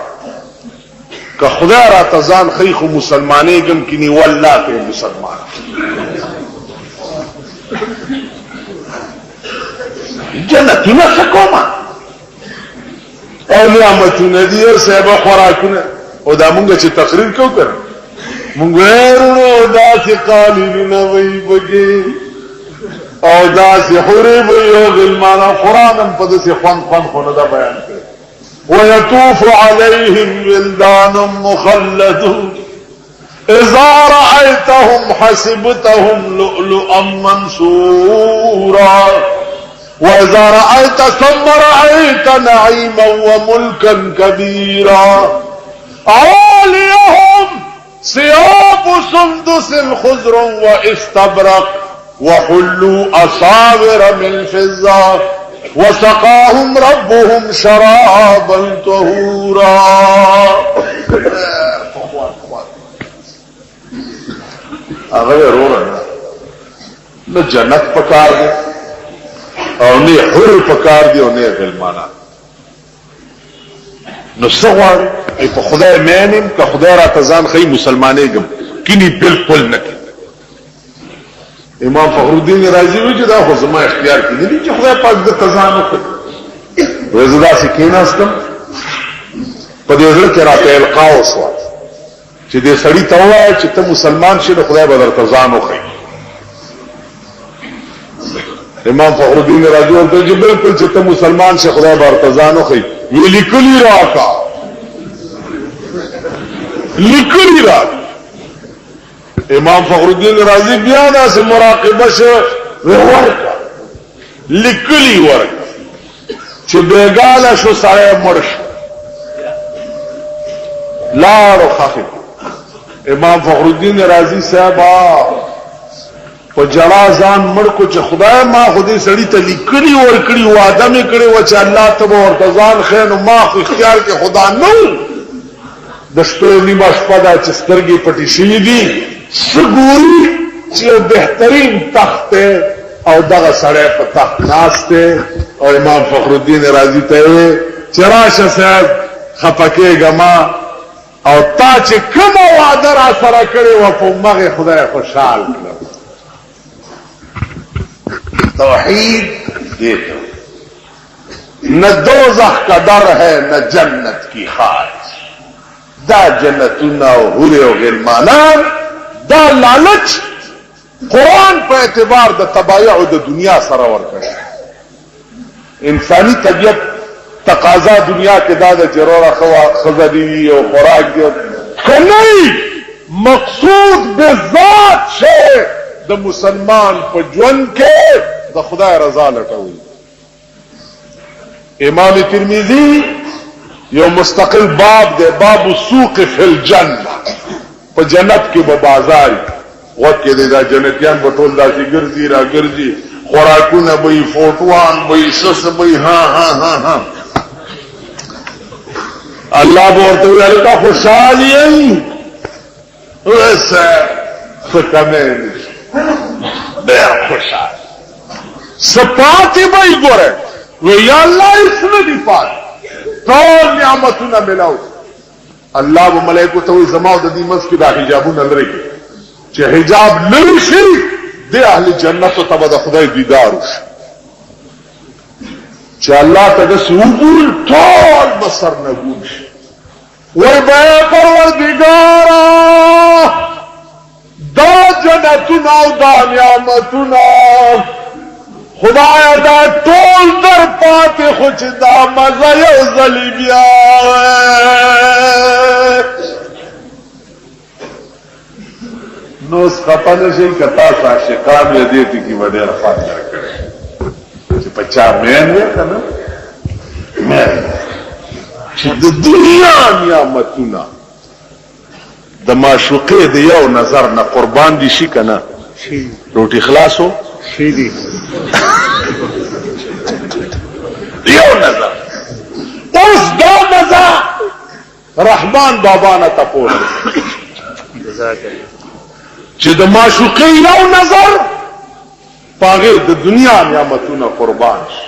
که خدای را تزان خیخ و مسلمانی گم کنی والله که مسلمان جنتونه سکوما او نعمتونه دی او صحبه خوراکونه او دا مونږ چې تقریر کو کړ مونږ ورو داسې قالینونه وی بګي او داسې حورې وی او غلمانه قرآن هم په داسې خوند خونه دا بیان کړ ويطوف عليهم ولدان مخلدون إذا رأيتهم حسبتهم لؤلؤا منثورا وإذا رأيت ثم رأيت نعيما وملكا كبيرا عاليهم ثياب سندس خضر واستبرق وحلوا أساور من فضة وسقاهم ربهم شرابا طهورا اغه رونا نو جنت پکار دی او نه حور پکار دی او نه غلمانا نو سوال ای په خدای مینم که خدای را تزان خی مسلمانېګم کینی بالکل نه امام فخر الدین رازی وی چې دا خو زما اختیار کې نه دي چې خدای پاک د تزان وکړي وزدا سکیناستم په دې ځل کې راته القاء وسو چې دې سړی ته وایي چې ته مسلمان شې خدای به درته ځان وکړي امام فخر الدین رازی ورته چې بالکل چې ته مسلمان شې خدای به درته ځان وکړي وی لیکلی راکا لیکلی راکا امام فخر الدین رازی بیا داسې مراقبه شو ورکا لیکلی ورکا چې بیګاله شو سړی مړ شو لاړو خافي امام فخر الدین رازی صاحب په جړا ځان مړ کو چې خدای ما خودي سړی ته لیکلی ورکړي وعده مې کړی و چې الله ته ورته ځان خیر ما خو اختیار کې خدا نه د شپې نیمه شپه دا چې سترګې پټې شوي دي سګوري چې بهترین تخت او دغه سړی په تخت ناست او امام فخر الدین رازی ته چې راشه صاحب خپکیږه ما او تا چې کومه وعده را سره کړې وه په مغې خدای خوشحال کړم توحید دیتا نہ دوزخ کا در ہے نہ جنت کی خواہش دا جنتنا و حور و غلمانا دا لالچ قرآن په اعتبار د تبایع د دنیا سره ورکړي انسانی طبیعت تقاضا دنیا کې دا د جروره خزدي او خوراک دی کني مقصود به ذات شه د مسلمان په ژوند کې د خدای رضا لټوي امام ترمذی یو مستقل باب دی باب السوق فی الجنه په جنت کې به بازار وکه دا جنتیان په ټول داسې ګرځي را ګرځي خوراکونه به فوټوان به سس به ها ها ها ها الله ورته ویل کا خوشالي وسه فکمن ډېر خوشاله سپاتې به ګوره و یا الله اسنه دی پات ټول نعمتونه ملاو الله و ملائکه ته زما د دې مسجد د حجابونه لري چې حجاب لري شي د اهل جنت ته به د خدای دیدار وشي چې الله ته د سوګور ټول بصر نه ګون شي وای به پروردګار دا جنتونه او دا نعمتونه خدای دا ټول در پاتې خو چې دا مزه یو ځلې بیا نو خپه نه شي که تاسو عاشقان یې دې ټکي به ډېره خوند درکړی چې په چا مین وې که نه مین چې د دنیا نعمتونه د معشوقې د یو نظر نه قربان دي شي که نه روټي خلاصو شي دي یو نظر اوس دا نظر رحمان بابا نه تپوس چې د معشوقې یو نظر پاغه د دنیا نعمتونه قربان شي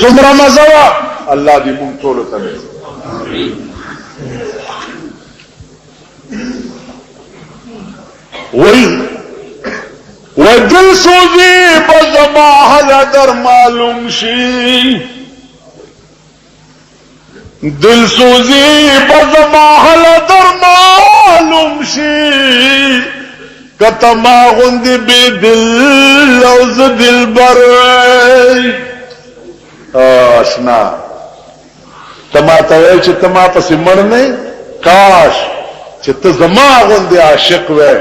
څومره مزه وا الله دې مونږ ټول ته وی دل سوزی بزما حل در معلوم شی دل سوزی بزما حل در معلوم شی کتما غند بی دل لوز دل بروی آشنا تما توی چه تما پسی مرنے کاش چه تزما غند عاشق وی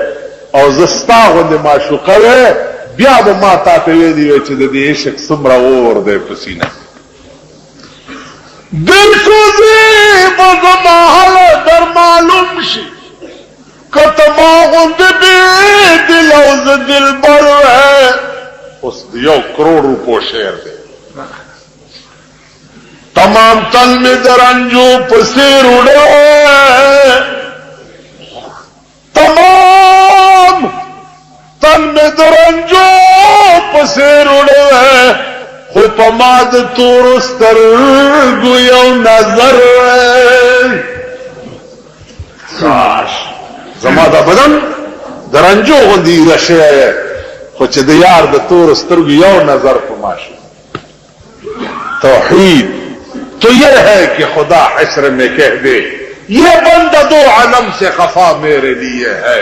او زستا غند معشوقه وی بیا با ما تا تویدی وی چه دی عشق سمرا اور دی پسینه دل سوزی بزما حل در معلوم شی کتما غند بی دل اوز دل بروی اس دیو کروڑ روپو شیر دی تمام تن میں درنجو پسیر اڑے تمام تن میں درنجو پسیر اڑے خوپماد تورستر گویو نظر کاش زمادہ بدن درنجو غندی رشے خوچ دیار د تورستر گویو نظر پماشو توحید تو یہ ہے کہ خدا حشر میں کہہ دے یہ بندہ دو عالم سے خفا میرے لیے ہے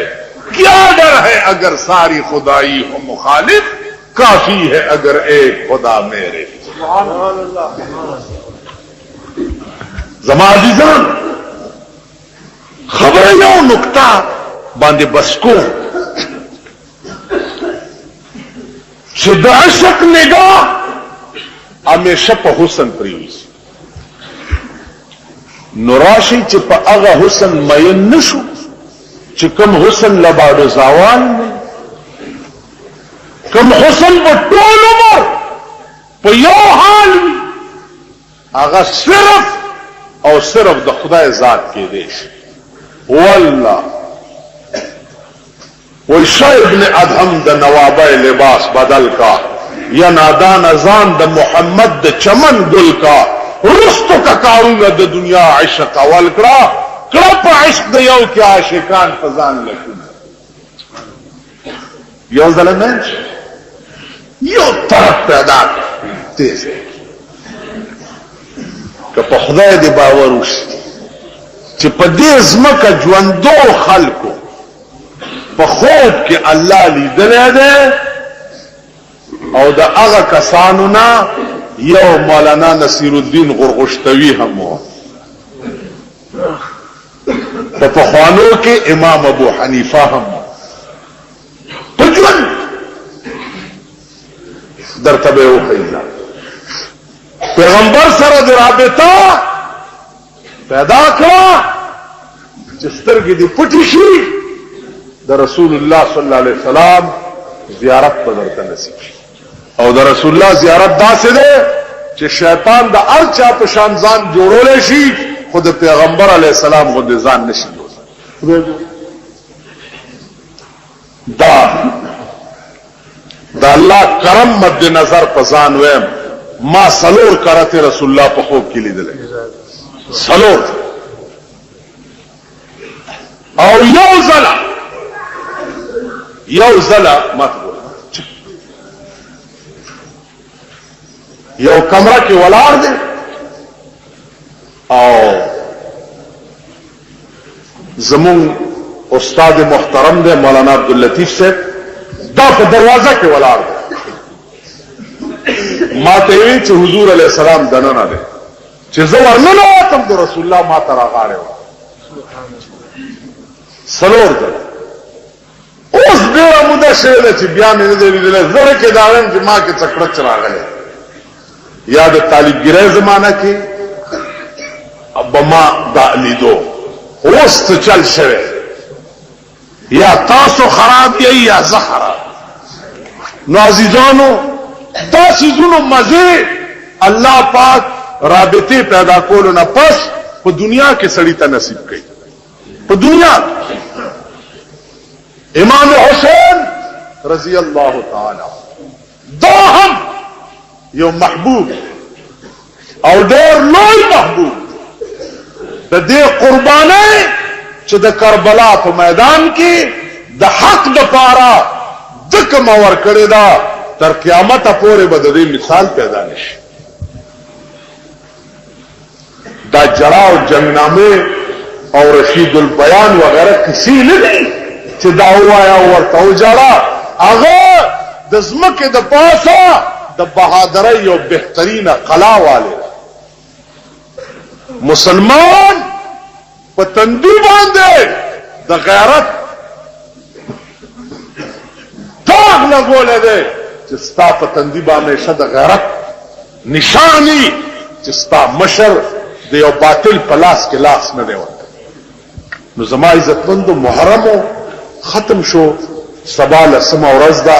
کیا ڈر ہے اگر ساری خدائی ہو مخالف کافی ہے اگر ایک خدا میرے زمادیزان خبر یو نکتا باندے بس کو چھ عشق نگاہ ہمیشہ پا حسن پریوز نراشی چھ پا اغا حسن مین نشو چھ کم حسن لباڑو زاوان میں کم حسن پا طول عمر پا یو حال میں اغا صرف اور صرف دا خدا ذات کے دیش واللہ والشاہ ابن ادھم دا نوابہ لباس بدل کا یا نادان ازان دا محمد دا چمن گل کا رستو کا کارونگا دا دنیا عشق اول کرا پا عشق دا یو کیا عاشقان فضان لکن یو ظلمین یو طرف پیدا تیز ہے کہ پا خدای دی باوروش چی پا دیز مکا جواندو خلقو پا خوب کہ اللہ لی دلے دے او دا اغا کسانونا یو مولانا نصیر الدین غرغشتوی ہم ہو دا پخوانو کے امام ابو حنیفہ ہم ہو پجون در طبع و خیزہ پیغمبر سر در رابطہ پیدا کرا جستر کی دی پٹی شی دا رسول اللہ صلی اللہ علیہ وسلم زیارت بدرتا نصیب شی او دا رسول اللہ زیارت دا سے دے چھ شیطان دا ارچا پشان زان جوڑو لے شی خود پیغمبر علیہ السلام خود زان نشی ہو دا اللہ کرم مد نظر پزان ویم ما سلور کرتے رسول اللہ پا خوب کی لی دلے سلور او یو زلا مت بول یو کمرہ کی ولار دے او زمون استاد محترم دے مولانا عبداللطیف سے دا پا دروازہ کی ولار دے ماتے ہوئی چھ حضور علیہ السلام دننا دے چھ زور ننو آتم دو رسول اللہ ماتا را غارے ہو سلور دے اس دیرہ مدہ شہدہ چھ بیانی ندے دلے ذرہ کے دارن چھ ماں کے چکڑت چرا گئے یاد طالب گرہ زمانہ کی اب ما دا لیدو وست چل شوے یا تاسو خراب یا زخراب نو عزیزانو دا چیزونو مزے اللہ پاک رابطے پیدا کولو نا پس پا دنیا کے سڑی تا نصیب کئی پا دنیا امام حسین رضی اللہ تعالی دا هم یو محبوب او ډېر لوی محبوب د دې قربانۍ چې د کربلا په میدان کې د حق د پاره د کوم ور کړی دا تر قیامت پورې به د دې مثال پیدا نشي دا جړا او جنگنامه او رشید البیان وغیرہ کسی نه دي چې دا وایا ورته او جړا هغه د زمکه د پاسه د بهادرۍ او بهترینه قلا والے مسلمان په تندي باندې د غیرت داغ لګولې ده چې ستا په تندي باندې شد غیرت نشانی چې ستا مشر د یو باطل پلاس کې لاس نه دی ورته نو زما عزتمند محرم ختم شو سبا لسمه ورځ ده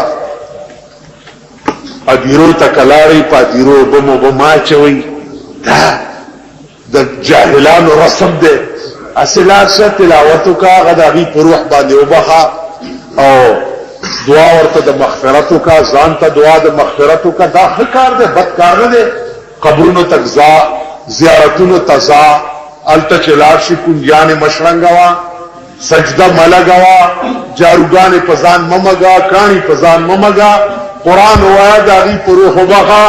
ادیرو تکلاری پادیرو بمو بماچوي دا د جاهلانو رسم ده اصلات شه تلاوتو کا غداغي پروح باندې وبخا او دعا ورته د مغفرتو کا ځان ته دعا د مغفرتو کا دا کار ده بد کار نه ده قبرونو تکزا زیارتونو تزا التچلاشی کنجان مشرنگوا سجدہ ملگوا جاروگان پزان ممگا کانی پزان ممگا قرآن ہوا دا اغی پروح بخا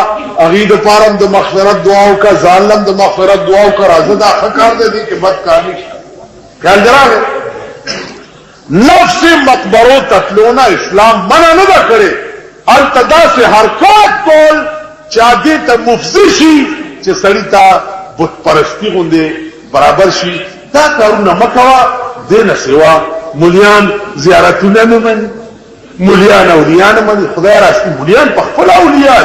اغی دا پارم دا مغفرت دعاو کا ظالم دا مغفرت دعاو کا رازد آخر کار دے دی کہ بد کار نہیں خیال جرا ہے نفس مقبرو تطلونا اسلام منع ندا کرے التدا سے حرکات کول چاہدی تا مفضی شی چې سړی ته بت پرستی غوندې برابر شي دا کارونه مکوا دینه سوا مليان زیارتونه نه مني مليان اولیاء نه مني خدای راستي مليان په خپل اولیاء